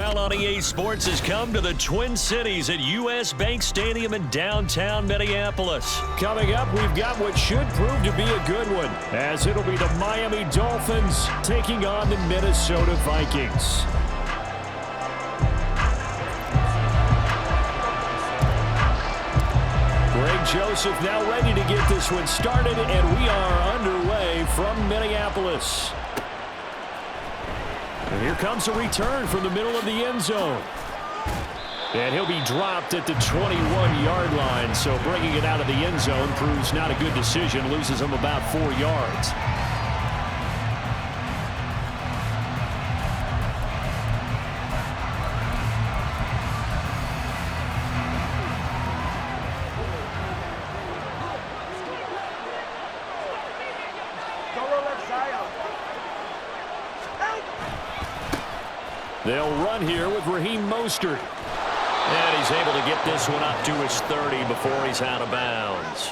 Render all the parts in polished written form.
NFL on EA Sports has come to the Twin Cities at U.S. Bank Stadium in downtown Minneapolis. Coming up, we've got what should prove to be a good one, as it'll be the Miami Dolphins taking on the Minnesota Vikings. Greg Joseph now ready to get this one started, and we are underway from Minneapolis. And here comes a return from the middle of the end zone. And he'll be dropped at the 21-yard line, so bringing it out of the end zone proves not a good decision, loses him about 4 yards. They'll run here with Raheem Mostert. And he's able to get this one up to his 30 before he's out of bounds.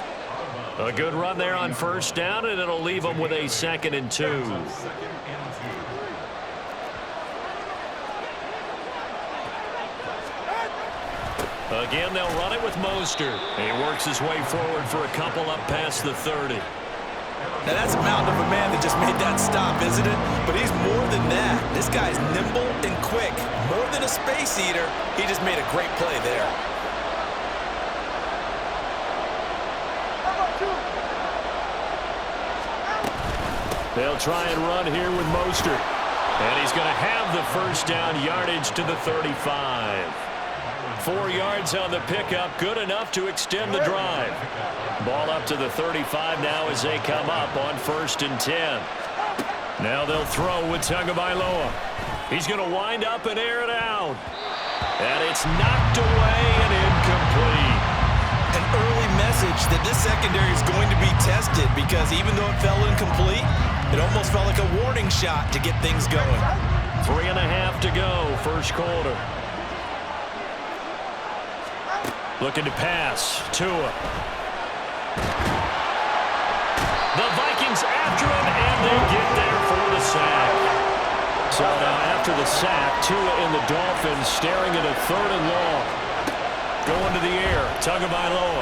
A good run there on first down, and it'll leave him with a 2nd and 2. Again, they'll run it with Mostert. He works his way forward for a couple up past the 30. Now, that's a mountain of a man that just made that stop, isn't it? But he's more than that. This guy's nimble and quick. More than a space eater, he just made a great play there. They'll try and run here with Mostert. And he's going to have the first down yardage to the 35. 4 yards on the pickup, good enough to extend the drive. Ball up to the 35 now as they come up on 1st and 10. Now they'll throw with Tagovailoa. He's going to wind up and air it out. And it's knocked away and incomplete. An early message that this secondary is going to be tested, because even though it fell incomplete, it almost felt like a warning shot to get things going. 3.5 to go, first quarter. Looking to pass. Tua. The Vikings after him, and they get there for the sack. So now after the sack, Tua and the Dolphins staring at a 3rd and long. Going to the air, Tagovailoa.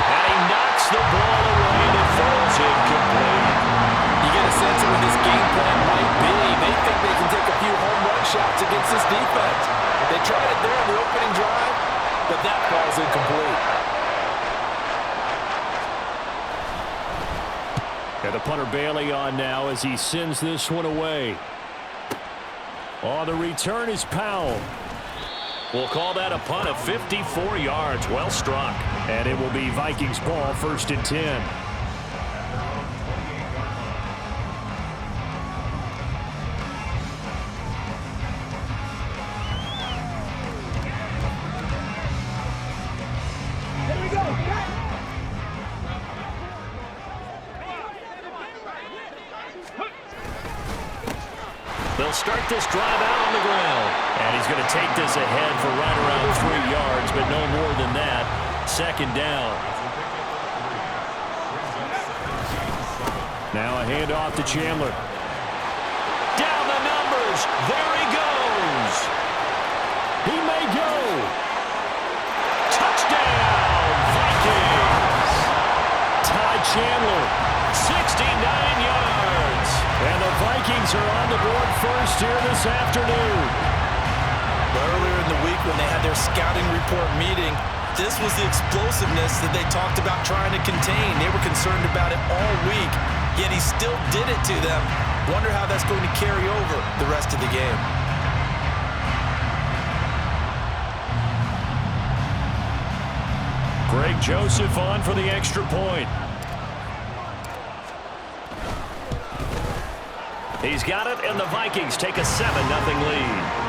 And he knocks the ball away, and it falls incomplete. You get a sense of what this game plan might be. They think they can take a few home run shots against this defense. They tried it there in the opening drive, but that falls incomplete. And the punter Bailey on now as he sends this one away. On the return is Powell. We'll call that a punt of 54 yards. Well struck. And it will be Vikings ball, 1st and 10. They'll start this drive out on the ground. And he's going to take this ahead for right around 3 yards, but no more than that. 2nd down. Now a handoff to Chandler. Down the numbers. There he goes. He may go. Touchdown, Vikings. Ty Chandler, 69 yards. And the Vikings are on the board first here this afternoon. Earlier in the week when they had their scouting report meeting, this was the explosiveness that they talked about trying to contain. They were concerned about it all week, yet he still did it to them. Wonder how that's going to carry over the rest of the game. Greg Joseph on for the extra point. He's got it, and the Vikings take a 7-0 lead.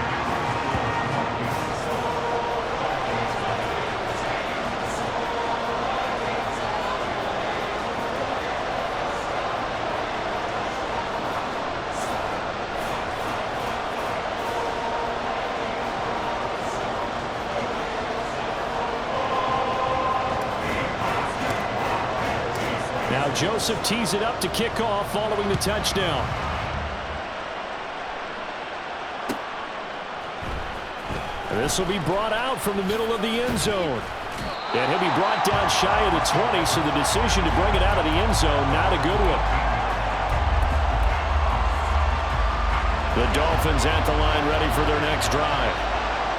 Now Joseph tees it up to kick off following the touchdown. And this will be brought out from the middle of the end zone. And he'll be brought down shy of the 20, so the decision to bring it out of the end zone, not a good one. The Dolphins at the line ready for their next drive.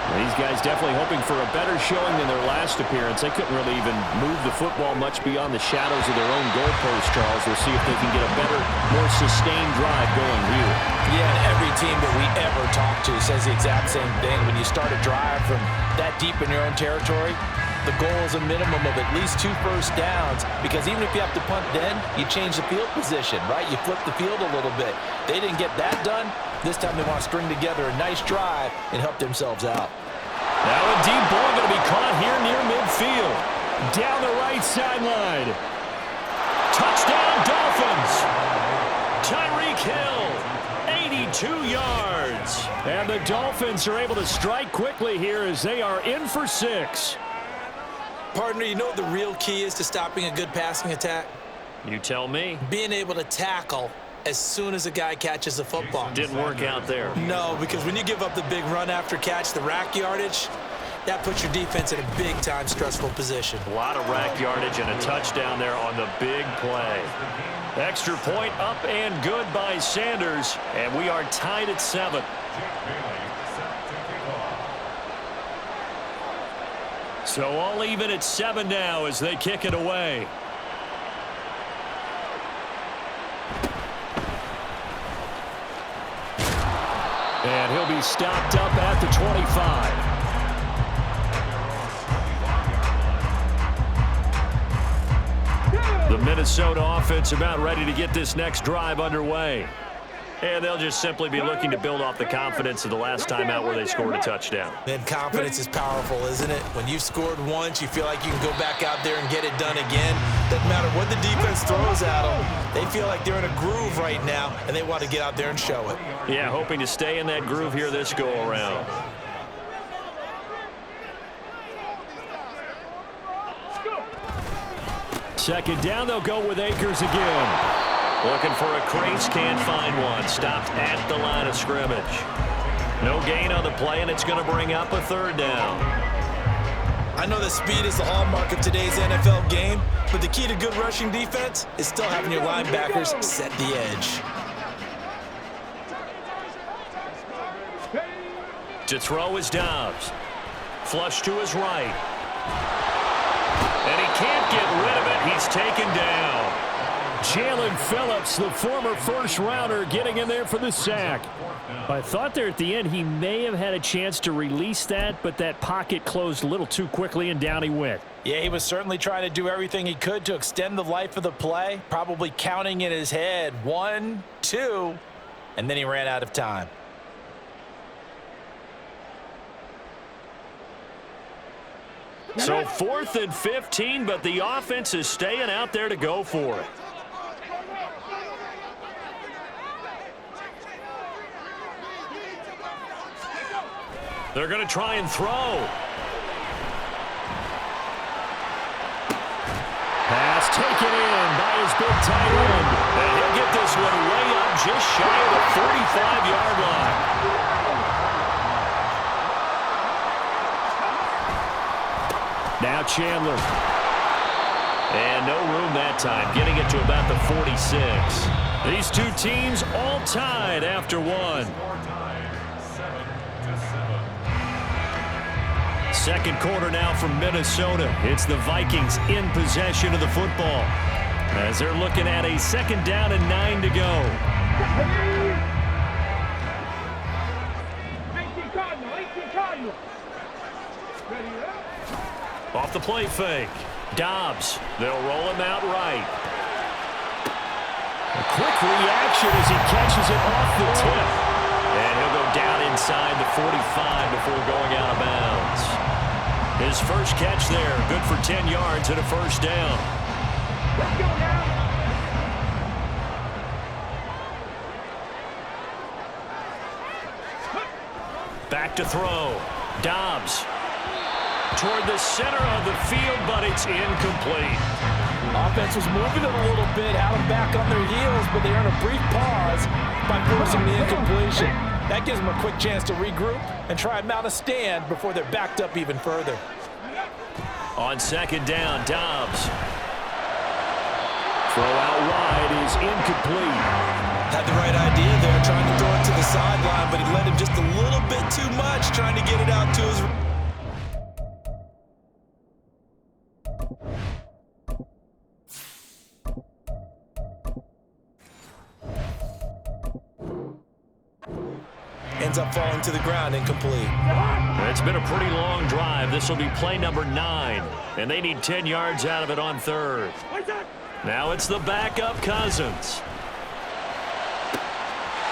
These guys definitely hoping for a better showing than their last appearance. They couldn't really even move the football much beyond the shadows of their own goalpost, Charles. We'll see if they can get a better, more sustained drive going here. Yeah, and every team that we ever talk to says the exact same thing. When you start a drive from that deep in your own territory, the goal is a minimum of at least 2 first downs, because even if you have to punt then, you change the field position, right? You flip the field a little bit. They didn't get that done. This time they want to string together a nice drive and help themselves out. Now a deep ball going to be caught here near midfield. Down the right sideline. Touchdown Dolphins. Tyreek Hill, 82 yards. And the Dolphins are able to strike quickly here as they are in for 6. Partner, you know what the real key is to stopping a good passing attack? You tell me. Being able to tackle as soon as a guy catches the football. Didn't work out there. No, because when you give up the big run after catch, the rack yardage, that puts your defense in a big-time stressful position. A lot of rack yardage and a touchdown there on the big play. Extra point up and good by Sanders, and we are tied at 7. So all even at 7 now as they kick it away. And he'll be stopped up at the 25. The Minnesota offense about ready to get this next drive underway. And they'll just simply be looking to build off the confidence of the last time out where they scored a touchdown. Man, confidence is powerful, isn't it? When you've scored once, you feel like you can go back out there and get it done again. Doesn't matter what the defense throws at them. They feel like they're in a groove right now, and they want to get out there and show it. Yeah, hoping to stay in that groove here this go-around. Second down, they'll go with Akers again. Looking for a crease, can't find one. Stopped at the line of scrimmage. No gain on the play, and it's going to bring up a 3rd down. I know that speed is the hallmark of today's NFL game, but the key to good rushing defense is still having your linebackers set the edge. To throw is Dobbs. Flush to his right. And he can't get rid of it. He's taken down. Jalen Phillips, the former first-rounder, getting in there for the sack. I thought there at the end he may have had a chance to release that, but that pocket closed a little too quickly, and down he went. Yeah, he was certainly trying to do everything he could to extend the life of the play, probably counting in his head 1, 2, and then he ran out of time. So 4th and 15, but the offense is staying out there to go for it. They're going to try and throw. Pass taken in by his big tight end. And he'll get this one way up just shy of the 45-yard line. Now Chandler. And no room that time, getting it to about the 46. These two teams all tied after 1. Second quarter now from Minnesota. It's the Vikings in possession of the football as they're looking at a 2nd down and 9 to go. Off the play fake. Dobbs. They'll roll him out right. A quick reaction as he catches it off the tip. And he'll go down inside the 45 before going out of bounds. His first catch there, good for 10 yards and a 1st down. Back to throw. Dobbs. Toward the center of the field, but it's incomplete. Offense was moving it a little bit, had them back on their heels, but they earned a brief pause by forcing the incompletion. That gives them a quick chance to regroup and try and mount a stand before they're backed up even further. On second down, Dobbs. Throw out wide is incomplete. Had the right idea there, trying to throw it to the sideline, but he led him just a little bit too much, trying to get it out to his... Ends up falling to the ground, incomplete. It's been a pretty long drive. This will be play number 9, and they need 10 yards out of it on third. Now it's the backup Cousins.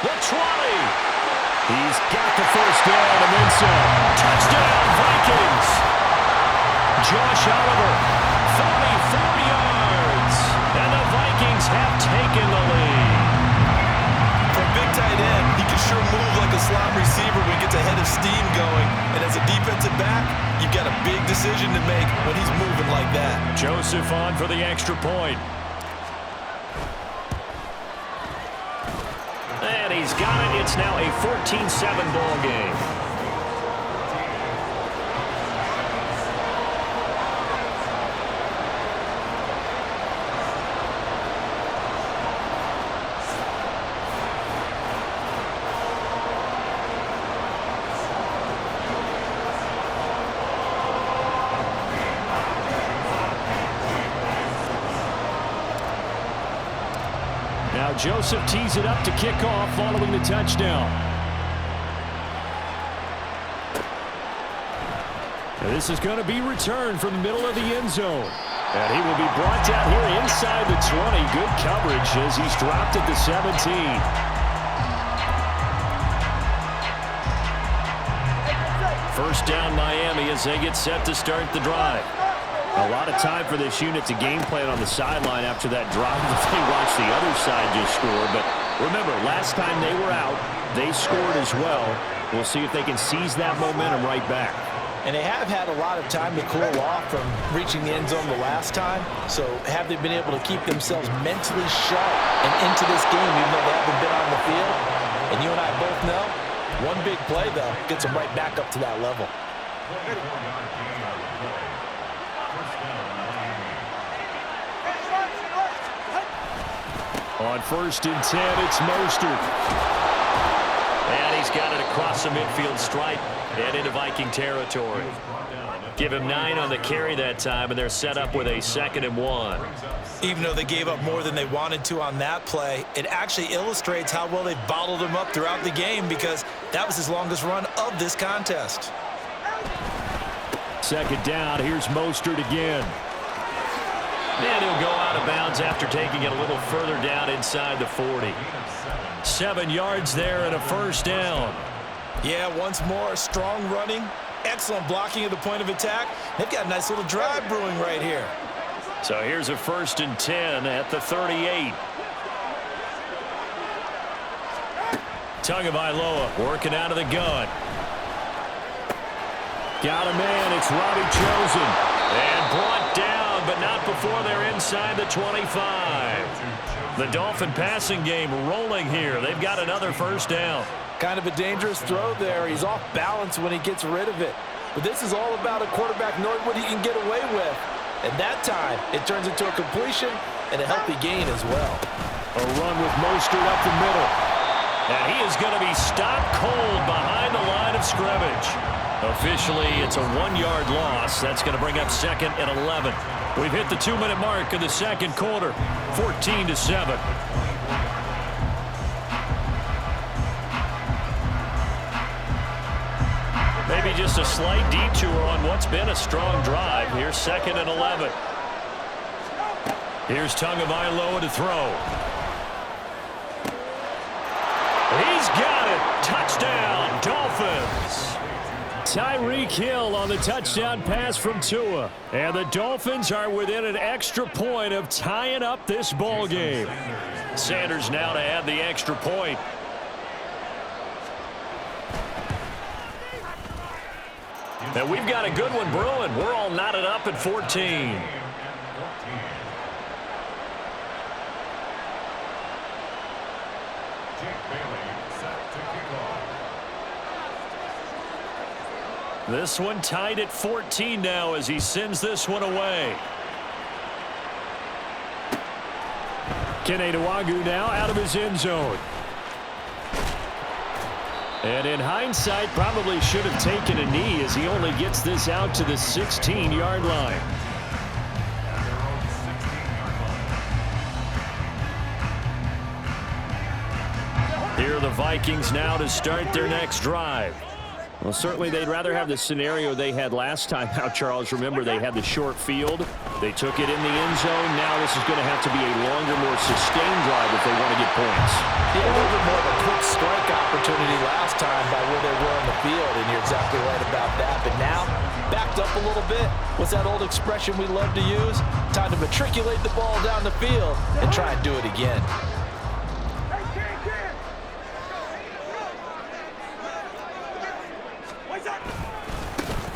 The 20. He's got the first down and then some. Touchdown, Vikings. Josh Oliver, 34 yards. And the Vikings have taken the lead. For a big tight end, he can sure move like a slot receiver when he gets a head of steam going. And as a defensive back, you've got a big decision to make when he's moving like that. Joseph on for the extra point. And he's got it. It's now a 14-7 ball game. Now Joseph tees it up to kick off following the touchdown. And this is going to be returned from the middle of the end zone. And he will be brought down here inside the 20. Good coverage as he's dropped at the 17. First down Miami as they get set to start the drive. A lot of time for this unit to game plan on the sideline after that drive if they watch the other side just score. But remember, last time they were out, they scored as well. We'll see if they can seize that momentum right back. And they have had a lot of time to cool off from reaching the end zone the last time. So have they been able to keep themselves mentally sharp and into this game even though they haven't been on the field? And you and I both know, one big play, though, gets them right back up to that level. On 1st and 10, it's Mostert. And he's got it across the midfield stripe and into Viking territory. Give him 9 on the carry that time, and they're set up with a 2nd and 1. Even though they gave up more than they wanted to on that play, it actually illustrates how well they bottled him up throughout the game because that was his longest run of this contest. 2nd down, here's Mostert again. And he'll go out of bounds after taking it a little further down inside the 40. 7 yards there and a first down. Yeah, once more, strong running, excellent blocking at the point of attack. They've got a nice little drive brewing right here. So here's a 1st and 10 at the 38. Tagovailoa working out of the gun. Got a man, it's Robbie Chosen. And brought down, but not before they're inside the 25. The Dolphin passing game rolling here. They've got another first down. Kind of a dangerous throw there. He's off balance when he gets rid of it. But this is all about a quarterback knowing what he can get away with. And that time, it turns into a completion and a healthy gain as well. A run with Mostert up the middle. And he is going to be stopped cold behind the line of scrimmage. Officially, it's a 1-yard loss. That's going to bring up 2nd and 11. We've hit the 2-minute mark of the second quarter, 14-7. Maybe just a slight detour on what's been a strong drive. Here's 2nd and 11. Here's Tagovailoa to throw. He's got it. Touchdown, Dolphins. Tyreek Hill on the touchdown pass from Tua. And the Dolphins are within an extra point of tying up this ball game. Sanders now to add the extra point. And we've got a good one brewing. We're all knotted up at 14. This one tied at 14 now as he sends this one away. Keneduagu now out of his end zone. And in hindsight, probably should have taken a knee as he only gets this out to the 16-yard line. Here are the Vikings now to start their next drive. Well, certainly they'd rather have the scenario they had last time out, Charles. Remember, they had the short field. They took it in the end zone. Now this is going to have to be a longer, more sustained drive if they want to get points. Yeah, a little bit more of a quick strike opportunity last time by where they were on the field, and you're exactly right about that. But now, backed up a little bit. What's that old expression we love to use? Time to matriculate the ball down the field and try and do it again.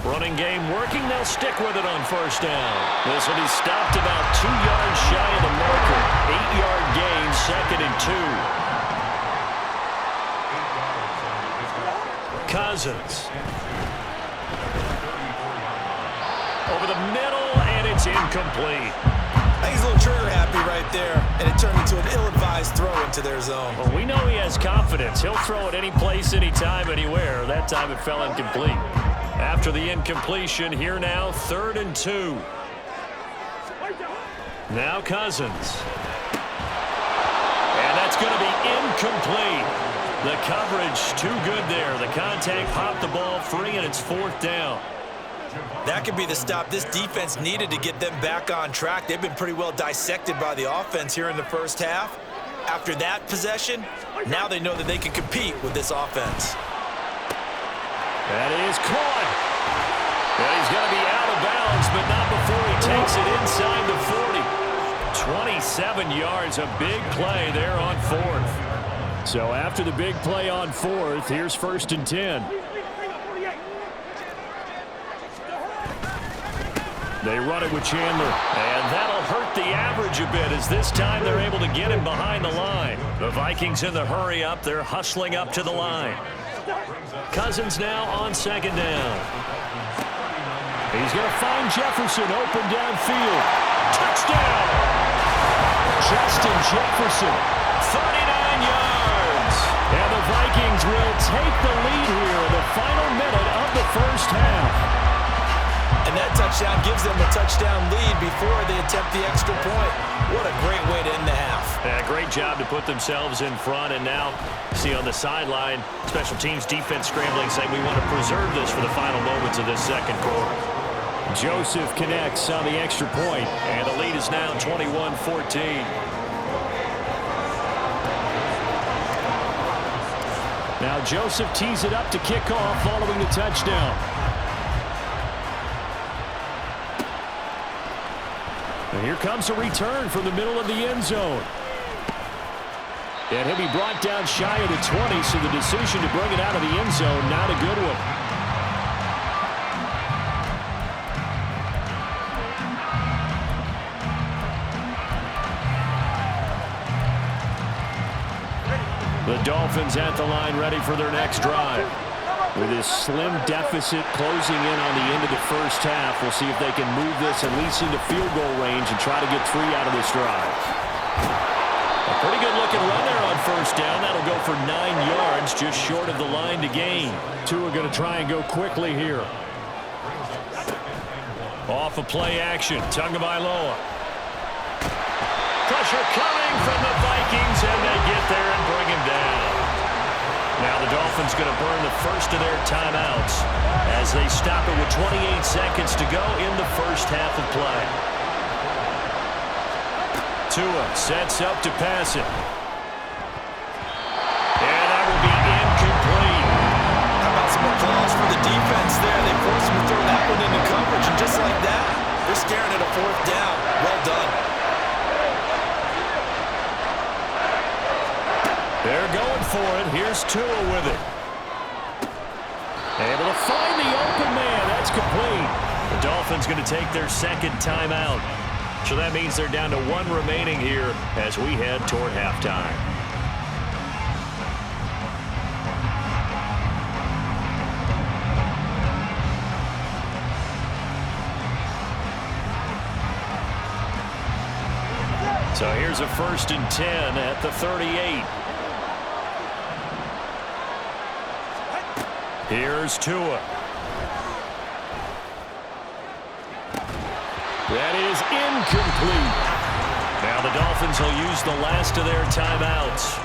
Running game working. They'll stick with it on first down. This will be stopped about 2 yards shy of the marker. 8-yard gain, 2nd and 2. Cousins. Over the middle, and it's incomplete. I think he's a little trigger happy right there, and it turned into an ill-advised throw into their zone. Well, we know he has confidence. He'll throw it any place, anytime, anywhere. That time it fell incomplete. After the incompletion, here now, 3rd and 2. Now Cousins. And that's going to be incomplete. The coverage too good there. The contact popped the ball free, and it's 4th down. That could be the stop this defense needed to get them back on track. They've been pretty well dissected by the offense here in the first half. After that possession, now they know that they can compete with this offense. That is caught. And he's going to be out of bounds, but not before he takes it inside the 40. 27 yards, a big play there on 4th. So after the big play on 4th, here's 1st and 10. They run it with Chandler, and that'll hurt the average a bit as this time they're able to get him behind the line. The Vikings in the hurry up. They're hustling up to the line. Cousins now on 2nd down. He's going to find Jefferson open downfield. Touchdown! Justin Jefferson, 39 yards. And the Vikings will take the lead here in the final minute of the first half. And that touchdown gives them a touchdown lead before they attempt the extra point. What a great way to end the half. Yeah, great job to put themselves in front. And now, see on the sideline, special teams defense scrambling, saying we want to preserve this for the final moments of this second quarter. Joseph connects on the extra point, and the lead is now 21-14. Now Joseph tees it up to kick off following the touchdown. And here comes a return from the middle of the end zone. And he'll be brought down shy of the 20, so the decision to bring it out of the end zone, not a good one. The Dolphins at the line ready for their next drive. With this slim deficit closing in on the end of the first half, we'll see if they can move this at least into field goal range and try to get 3 out of this drive. A pretty good looking run there on first down. That'll go for 9 yards, just short of the line to gain. Two are going to try and go quickly here. Off of play action, Tagovailoa. Pressure coming from the Vikings, and they get there and bring him down. Now the Dolphins going to burn the first of their timeouts as they stop it with 28 seconds to go in the first half of play. Tua sets up to pass it. And that will be incomplete. How about some applause for the defense there? They forced him to throw that one into coverage, and just like that, they're staring at a 4th down. Well done. They're going for it. Here's Tua with it. Able to find the open man. That's complete. The Dolphins going to take their second timeout. So that means they're down to 1 remaining here as we head toward halftime. So here's a 1st and 10 at the 38. Here's Tua. That is incomplete. Now the Dolphins will use the last of their timeouts.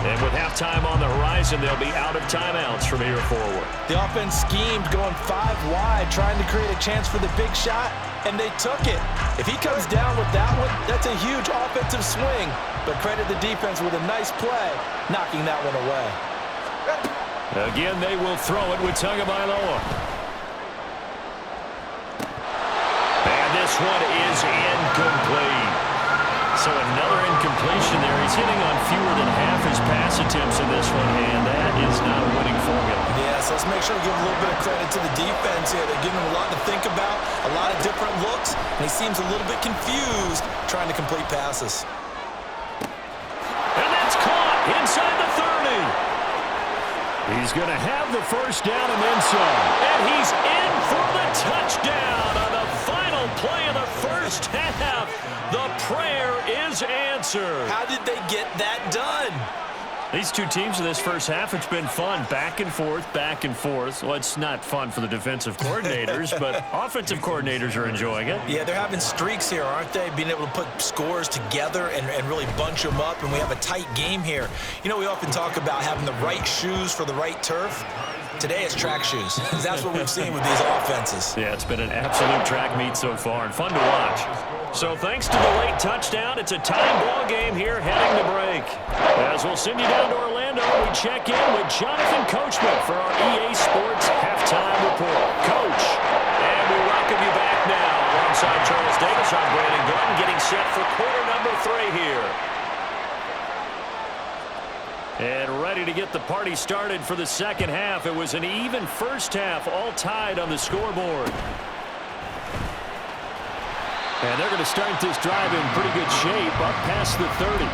And with halftime on the horizon, they'll be out of timeouts from here forward. The offense schemed going 5 wide, trying to create a chance for the big shot, and they took it. If he comes down with that one, that's a huge offensive swing. But credit the defense with a nice play, knocking that one away. Again, they will throw it with Tagovailoa. And this one is incomplete. So another incompletion there. He's hitting on fewer than half his pass attempts in this one, and that is not a winning formula. Yes, let's make sure we give a little bit of credit to the defense here. They're giving him a lot to think about, a lot of different looks, and he seems a little bit confused trying to complete passes. And that's caught inside the 30. He's going to have the first down and then some. And he's in for the touchdown on the final play of the first half. The prayer is answered. How did they get that done? These two teams in this first half, it's been fun. Back and forth, back and forth. Well, it's not fun for the defensive coordinators, but offensive coordinators are enjoying it. Yeah, they're having streaks here, aren't they? Being able to put scores together and really bunch them up, and we have a tight game here. You know, we often talk about having the right shoes for the right turf. Today it's track shoes. That's what we've seen with these offenses. Yeah, it's been an absolute track meet so far and fun to watch. So thanks to the late touchdown, it's a tie ball game here heading to break. As we'll send you down to Orlando, we check in with Jonathan Coachman for our EA Sports Halftime Report. Coach, and we welcome you back now alongside Charles Davis. I'm Brandon Gordon getting set for quarter number 3 here. And ready to get the party started for the second half. It was an even first half, all tied on the scoreboard. And they're going to start this drive in pretty good shape, up past the 30.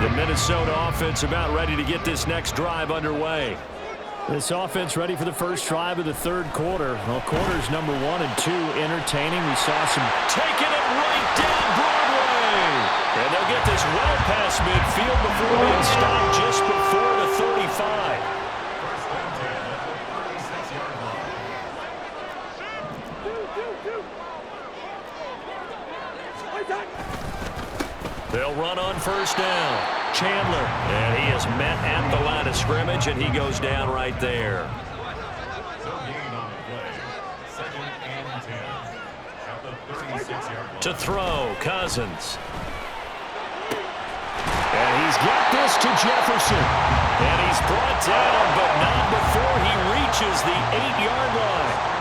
The Minnesota offense about ready to get this next drive underway. This offense ready for the first drive of the third quarter. Well, quarters number 1 and 2 entertaining. We saw some taking it right down Broadway. And they'll get this well past midfield before being stopped just before the 35. They'll run on first down. Chandler, and he is met at the line of scrimmage, and he goes down right there. To throw, Cousins. And he's got this to Jefferson. And he's brought down, but not before he reaches the 8-yard line.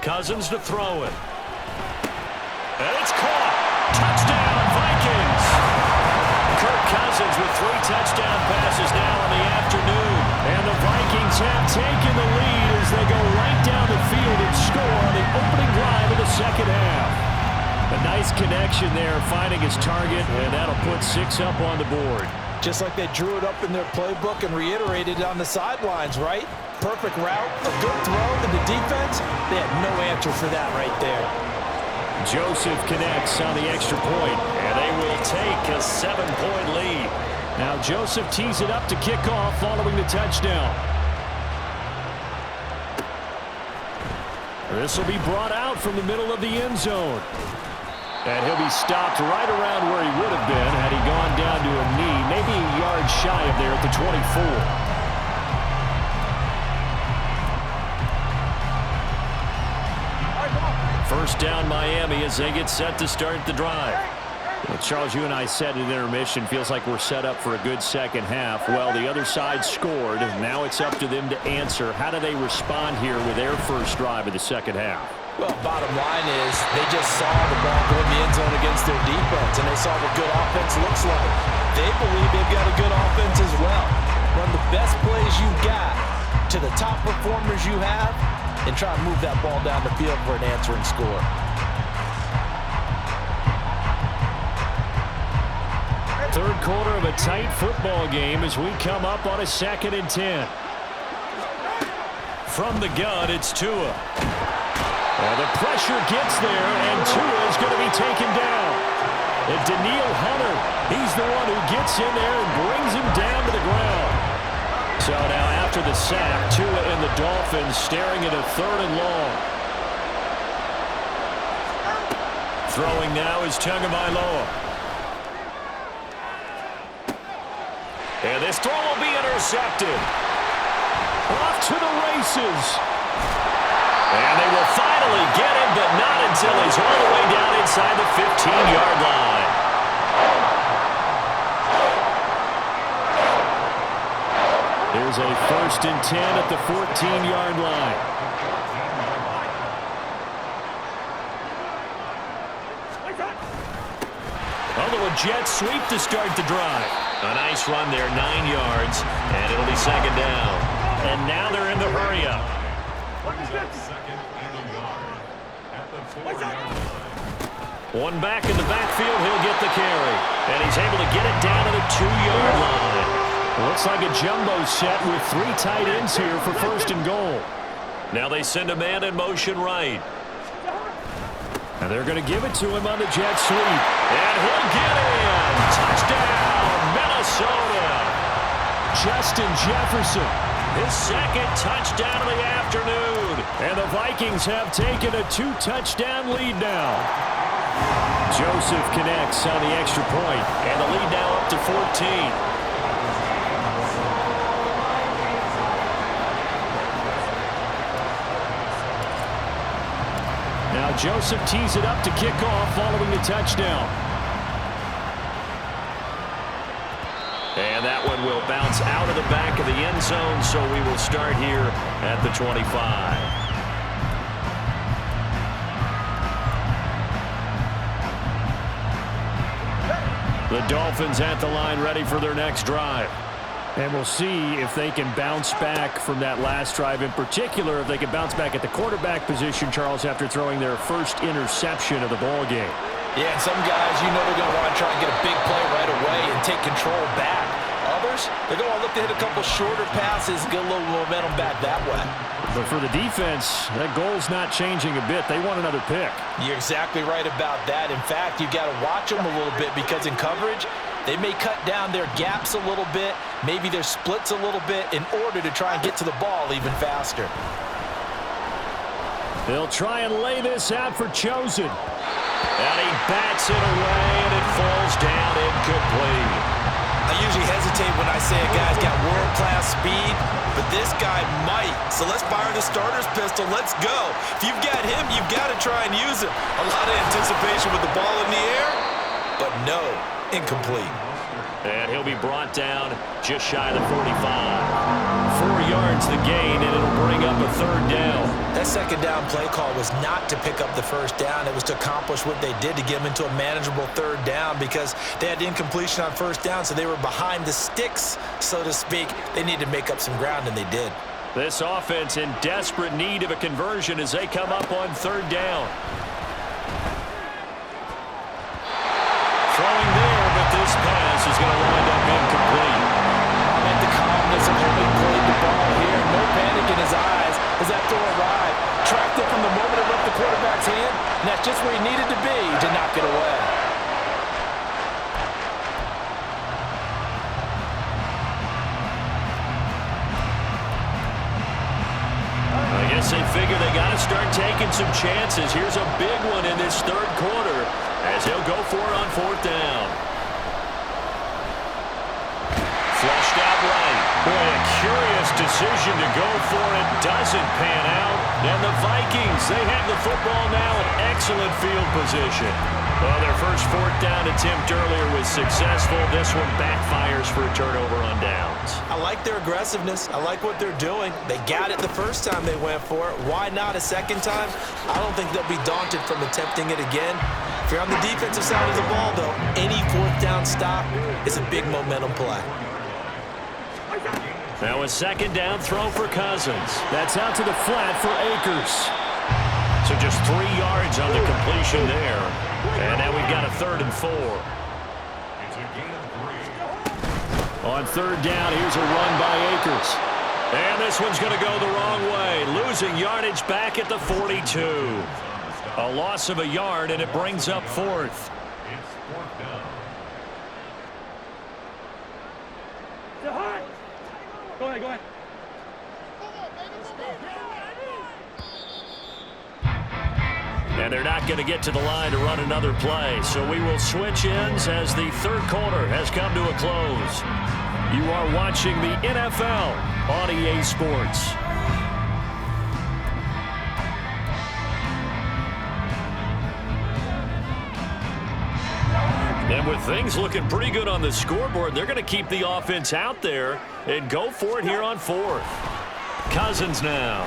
Cousins to throw it. And it's caught. Touchdown, Vikings. Kirk Cousins with 3 touchdown passes now in the afternoon. And the Vikings have taken the lead as they go right down the field and score on the opening drive of the second half. A nice connection there, finding his target, and that'll put 6 up on the board. Just like they drew it up in their playbook and reiterated it on the sidelines, right? Perfect route, a good throw to the defense. They had no answer for that right there. Joseph connects on the extra point, and they will take a 7-point lead. Now Joseph tees it up to kick off following the touchdown. This will be brought out from the middle of the end zone. And he'll be stopped right around where he would have been had he gone down to a knee, maybe a yard shy of there at the 24. First down Miami as they get set to start the drive. Well, Charles, you and I said at intermission, feels like we're set up for a good second half. Well, the other side scored. Now it's up to them to answer. How do they respond here with their first drive of the second half? Well, bottom line is they just saw the ball go in the end zone against their defense, and they saw what good offense looks like. They believe they've got a good offense as well. Run the best plays you've got to the top performers you have and try to move that ball down the field for an answering score. Third quarter of a tight football game as we come up on a 2nd and 10. From the gun, it's Tua. Well, the pressure gets there, and Tua is going to be taken down. And Daniil Hunter, he's the one who gets in there and brings him down to the ground. So now after the sack, Tua and the Dolphins staring at a 3rd and long. Throwing now is Tagovailoa. And this throw will be intercepted. Off to the races. And they will finally get him, but not until he's all the way down inside the 15-yard line. Here's a 1st and 10 at the 14-yard line. A little jet sweep to start the drive. A nice run there, 9 yards, and it'll be 2nd down. And now they're in the hurry-up. One back in the backfield, he'll get the carry. And he's able to get it down to the 2-yard line. Looks like a jumbo set with 3 tight ends here for 1st and goal. Now they send a man in motion right. And they're going to give it to him on the jet sweep. And he'll get in. Touchdown, Minnesota. Justin Jefferson, his 2nd touchdown of the afternoon. And the Vikings have taken a 2-touchdown lead now. Joseph connects on the extra point. And the lead now up to 14. Now Joseph tees it up to kick off following the touchdown. And that one will bounce out of the back of the end zone, so we will start here at the 25. The Dolphins at the line ready for their next drive. And we'll see if they can bounce back from that last drive, in particular if they can bounce back at the quarterback position, Charles, after throwing their first interception of the ball game. Yeah, and some guys, you know, they're going to want to try and get a big play right away and take control back. Others, they're going to look to hit a couple shorter passes, get a little momentum back that way. But for the defense, that goal's not changing a bit. They want another pick. You're exactly right about that. In fact, you've got to watch them a little bit because in coverage, they may cut down their gaps a little bit, maybe their splits a little bit in order to try and get to the ball even faster. They'll try and lay this out for Chosen. And he bats it away, and it falls down incomplete. I usually hesitate when I say a guy's got world-class speed, but this guy might. So let's fire the starter's pistol. Let's go. If you've got him, you've got to try and use him. A lot of anticipation with the ball in the air, but no, incomplete. And he'll be brought down just shy of the 45. 4 yards the gain, and it'll bring up a 3rd down. That 2nd down play call was not to pick up the 1st down. It was to accomplish what they did to get them into a manageable 3rd down because they had incompletion on 1st down, so they were behind the sticks, so to speak. They needed to make up some ground, and they did. This offense in desperate need of a conversion as they come up on 3rd down. Throwing there, but this pass is going to wind up incomplete. And the calmness of having played the ball here, no panic in his eyes as that throw arrived. Tracked it from the moment it left the quarterback's hand, and that's just where he needed to be to knock it away. I guess they figure they got to start taking some chances. Here's a big one in this 3rd quarter as he'll go for it on 4th down. Flushed out right. Boy, a curious decision to go for it. Doesn't pan out. And the Vikings, they have the football now in excellent field position. Well, their first 4th down attempt earlier was successful. This one backfires for a turnover on downs. I like their aggressiveness. I like what they're doing. They got it the first time they went for it. Why not a second time? I don't think they'll be daunted from attempting it again. If you're on the defensive side of the ball, though, any 4th down stop is a big momentum play. Now a second down throw for Cousins. That's out to the flat for Akers. So just 3 yards on the completion there. And now we've got a 3rd and 4. On 3rd down, here's a run by Akers. And this one's going to go the wrong way. Losing yardage back at the 42. A loss of a yard, and it brings up 4th. Go ahead. And they're not going to get to the line to run another play. So we will switch ends as the 3rd quarter has come to a close. You are watching the NFL on EA Sports. And with things looking pretty good on the scoreboard, they're going to keep the offense out there and go for it here on 4th. Cousins now.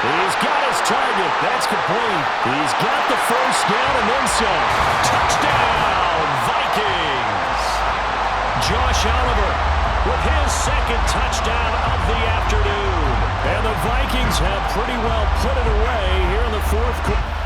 He's got his target. That's complete. He's got the first down and then some. Touchdown, Vikings. Josh Oliver with his 2nd touchdown of the afternoon. And the Vikings have pretty well put it away here in the 4th quarter.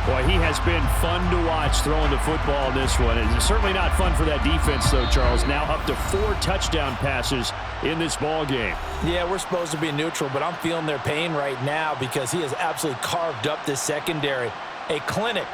Boy, he has been fun to watch throwing the football in this one. It's certainly not fun for that defense, though, Charles. Now up to 4 touchdown passes in this ball game. Yeah, we're supposed to be neutral, but I'm feeling their pain right now because he has absolutely carved up this secondary. A clinic.